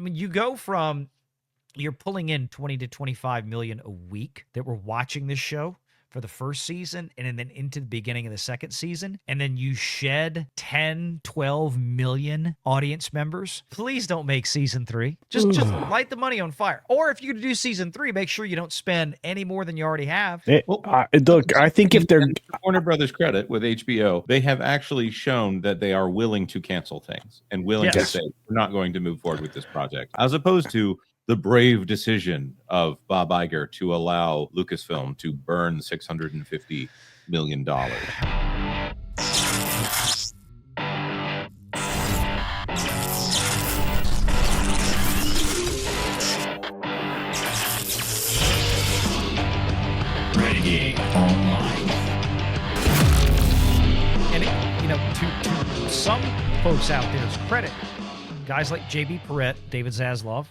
I mean, you go from you're pulling in 20 to 25 million a week that were watching this show for the first season and then into the beginning of the second season, and then you shed 10, 12 million audience members. Please don't make season 3. Just light the money on fire. Or if you're going to do season 3, make sure you don't spend any more than you already have. Look, I think if they're Warner Brothers credit with HBO, they have actually shown that they are willing to cancel things and willing to say, we're not going to move forward with this project, as opposed to the brave decision of Bob Iger to allow Lucasfilm to burn $650 million. Renegade Online. And, to some folks out there's credit. Guys like J.B. Perrette, David Zaslav,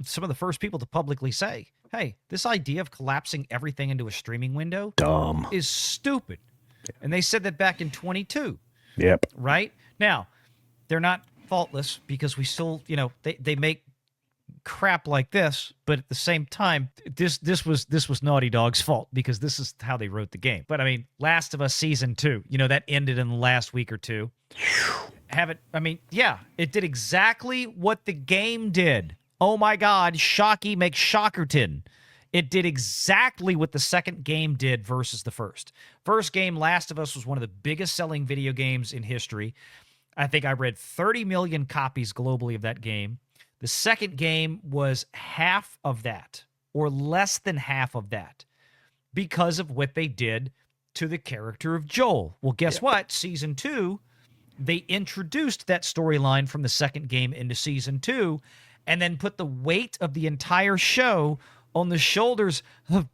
some of the first people to publicly say, hey, this idea of collapsing everything into a streaming window is stupid. And they said that back in 22. Yep. Right? Now, they're not faultless because we still, they make crap like this, but at the same time, this was Naughty Dog's fault because this is how they wrote the game. But I mean, Last of Us Season 2, that ended in the last week or two. It did exactly what the game did. Oh my God, Shocky makes Shockerton. It did exactly what the second game did versus the first. First game, Last of Us, was one of the biggest selling video games in history. I think I read 30 million copies globally of that game. The second game was half of that, or less than half of that, because of what they did to the character of Joel. Well, guess what? Season 2, they introduced that storyline from the second game into Season 2, and then put the weight of the entire show on the shoulders of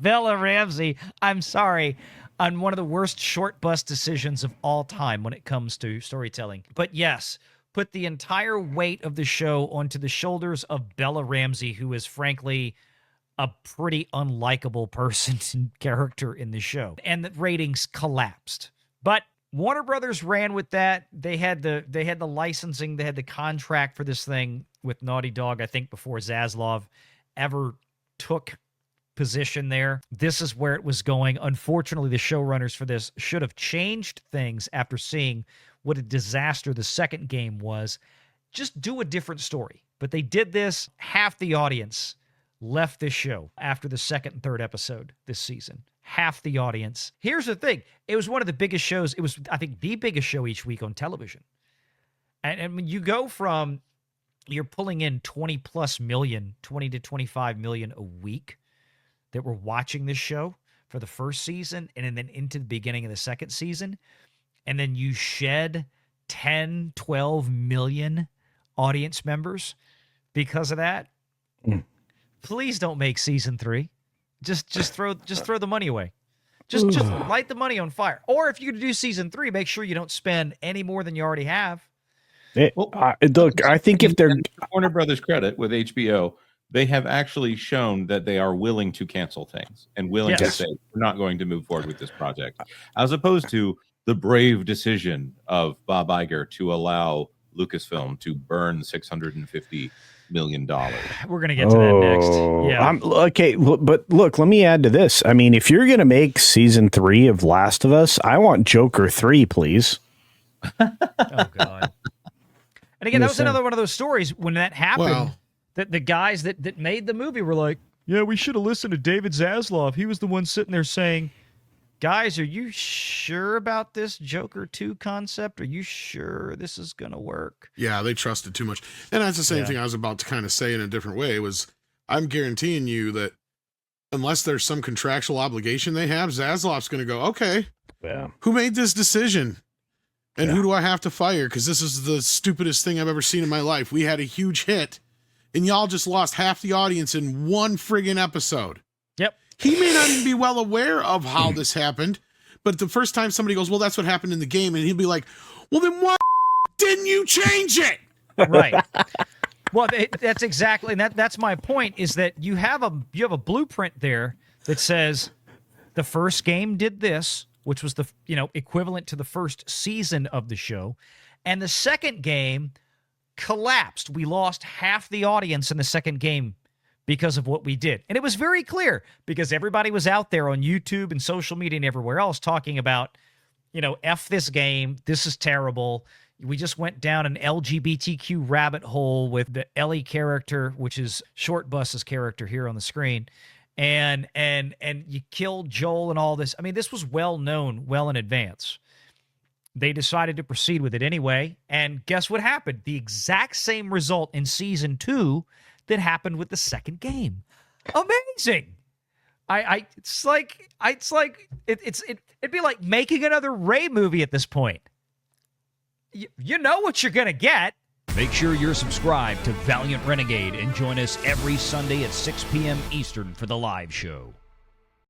Bella Ramsey. I'm sorry, on one of the worst short bus decisions of all time when it comes to storytelling. But yes, put the entire weight of the show onto the shoulders of Bella Ramsey, who is frankly a pretty unlikable person and character in the show. And the ratings collapsed. But Warner Brothers ran with that. They had the licensing, they had the contract for this thing with Naughty Dog, I think, before Zaslav ever took position there. This is where it was going. Unfortunately, the showrunners for this should have changed things after seeing what a disaster the second game was. Just do a different story. But they did this. Half the audience left this show after the second and third episode this season. Half the audience. Here's the thing. It was one of the biggest shows. It was, I think, the biggest show each week on television. And when you go from, you're pulling in 20 to 25 million a week that were watching this show for the first season and then into the beginning of the second season, and then you shed 10, 12 million audience members because of that, please don't make season 3. Just throw the money away. Just light the money on fire. Or if you're going to do season 3, make sure you don't spend any more than you already have. Look, I think if they're Warner Brothers credit with HBO, they have actually shown that they are willing to cancel things and willing to say, we're not going to move forward with this project, as opposed to the brave decision of Bob Iger to allow Lucasfilm to burn $650 million. We're going to get to that next. Yeah. Okay, but look, let me add to this. I mean, if you're going to make season 3 of Last of Us, I want Joker 3, please. Oh, God. And again, that was another one of those stories when that happened, that the guys that made the movie were like, yeah, we should have listened to David Zaslav. He was the one sitting there saying, guys, are you sure about this Joker 2 concept? Are you sure this is going to work? Yeah, they trusted too much. And that's the same thing I was about to kind of say in a different way, was I'm guaranteeing you that unless there's some contractual obligation they have, Zaslav's going to go, okay, who made this decision? And who do I have to fire? Because this is the stupidest thing I've ever seen in my life. We had a huge hit, and y'all just lost half the audience in one friggin' episode. Yep. He may not even be well aware of how this happened, but the first time somebody goes, well, that's what happened in the game, and he'll be like, well, then why didn't you change it? Right. Well, that's exactly, and that's my point, is that you have a blueprint there that says the first game did this, which was the equivalent to the first season of the show, and the second game collapsed. We lost half the audience in the second game because of what we did. And it was very clear because everybody was out there on YouTube and social media and everywhere else talking about, F this game. This is terrible. We just went down an LGBTQ rabbit hole with the Ellie character, which is Short Bus's character here on the screen. And you killed Joel and all this. I mean, this was well known, well in advance. They decided to proceed with it anyway. And guess what happened? The exact same result in season 2 that happened with the second game. Amazing. It'd be like making another Ray movie at this point. You know what you're going to get. Make sure you're subscribed to Valiant Renegade and join us every Sunday at 6 p.m. Eastern for the live show.